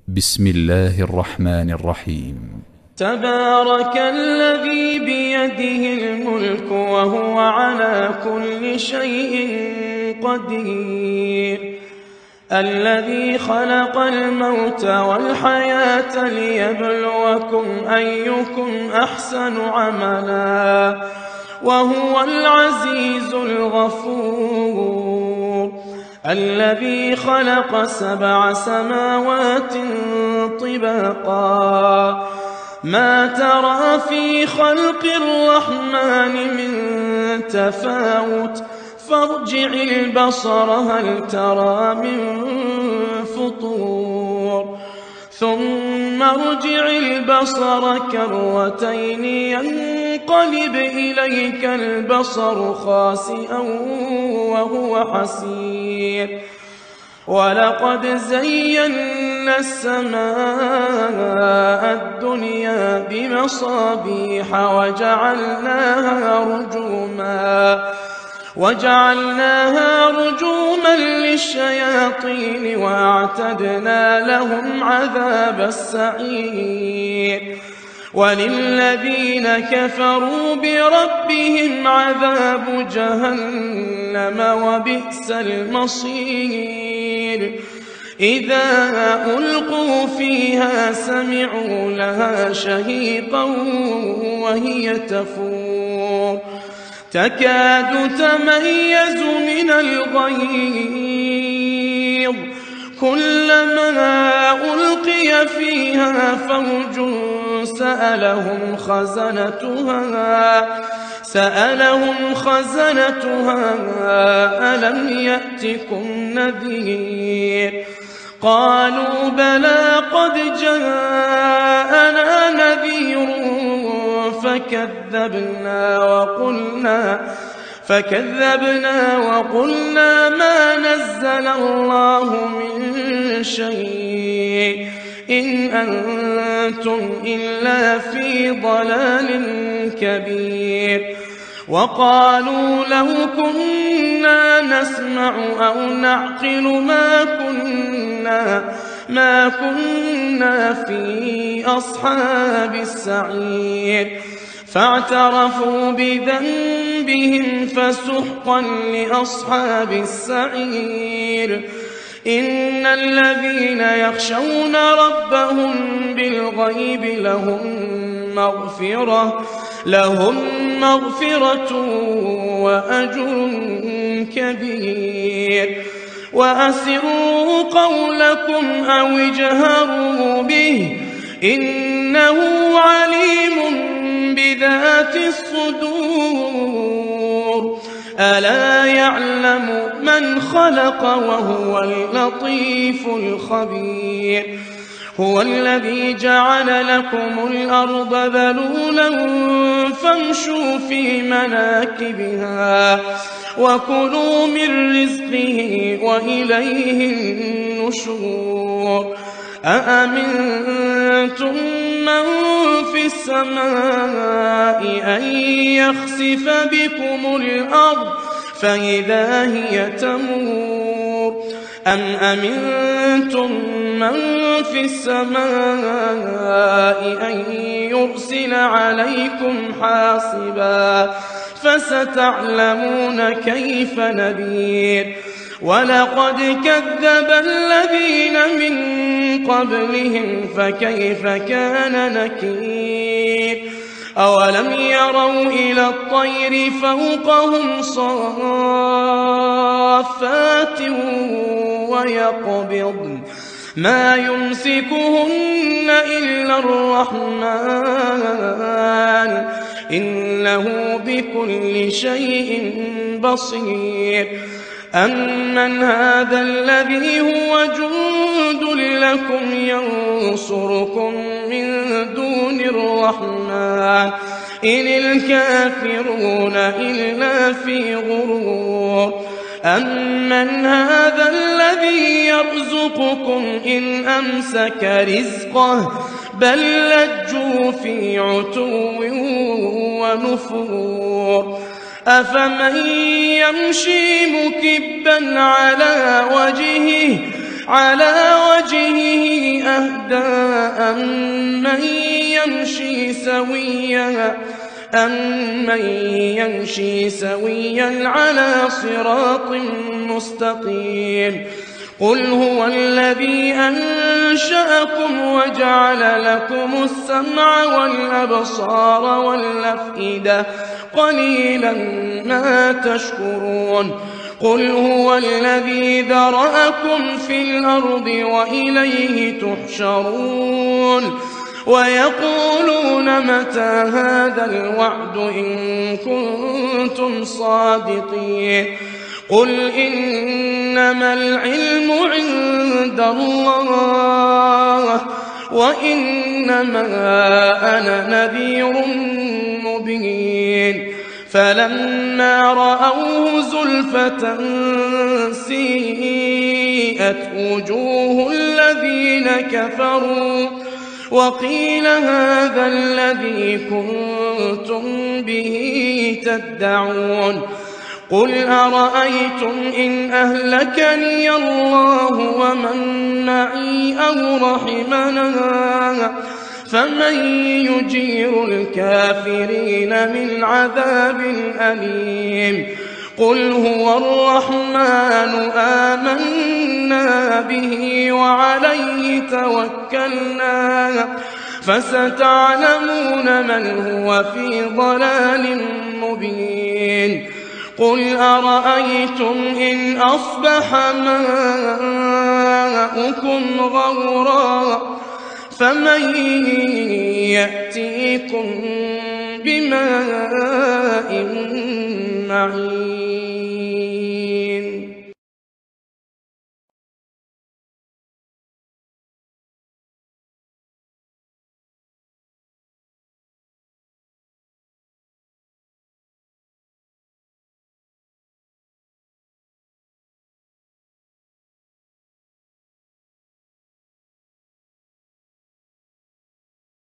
بسم الله الرحمن الرحيم. تبارك الذي بيده الملك وهو على كل شيء قدير، الذي خلق الموت والحياة ليبلوكم أيكم أحسن عملا وهو العزيز الغفور، الذي خلق 7 سماوات طباقا ما ترى في خلق الرحمن من تفاوت فارجع البصر هل ترى من فطور ثم ارجع البصر كرتين ينقلب إليك البصر خاسئا وهو حسير، ولقد زينا السماء الدنيا بمصابيح وجعلناها رجوما للشياطين وأعتدنا لهم عذاب السعير، وللذين كفروا بربهم عذاب جهنم وبئس المصير، إذا ألقوا فيها سمعوا لها شهيقا وهي تفور تكاد تميز من الغيظ كلما ألقي فيها فوج سألهم خزنتها ألم يأتكم نذير قالوا بلى قد جاءنا نذير فكذبنا وقلنا ما نزل الله من شيء إن أنتم إلا في ضلال كبير، وقالوا لو كنا نسمع أو نعقل ما كنا في أصحاب السعير، فاعترفوا بذنبهم فسحقا لأصحاب السعير، إن الذين يخشون ربهم بالغيب لهم مغفرة وأجر كبير، وأسروا قولكم أو اجهروا به إنه عليم بذات الصدور، ألا يعلم من خلق وهو اللطيف الخبير، هو الذي جعل لكم الأرض ذلولا فامشوا في مناكبها وكلوا من رزقه وإليه النشور، أأمنتم من في السماء أن يخسف بكم الأرض فإذا هي تمور أم أمنتم من في السماء أن يرسل عليكم حاصبا فستعلمون كيف نذير، ولقد كذب الذين من قبلهم فكيف كان نكير، أولم يروا إلى الطير فوقهم صافات ويقبضن ما يمسكهن إلا الرحمن إنه بكل شيء بصير، أمن هذا الذي هو جند لكم ينصركم من دون الرحمن إن الكافرون إلا في غرور، أمن هذا الذي يرزقكم إن أمسك رزقه بل لجوا في عتو ونفور، أفمن يمشي مكبا على وجهه أهدى أمن يمشي سويا على صراط مستقيم. قل هو الذي أنشأكم وجعل لكم السمع والأبصار والأفئدة قليلا ما تشكرون. قل هو الذي ذرأكم في الأرض وإليه تحشرون. ويقولون متى هذا الوعد إن كنتم صادقين. قل إنما العلم عند الله وإنما أنا نذير مبين. فلما رأوه زلفة سيئت وجوه الذين كفروا وقيل هذا الذي كنتم به تدعون. قل أرأيتم إن أهلكني الله ومن معي أو رحمنا فمن يجير الكافرين من عذاب أليم. قل هو الرحمن آمنا به وعليه توكلنا فستعلمون من هو في ضلال مبين. قل أرأيتم إن أصبح ماؤكم غورا فمن يأتيكم بماء معين.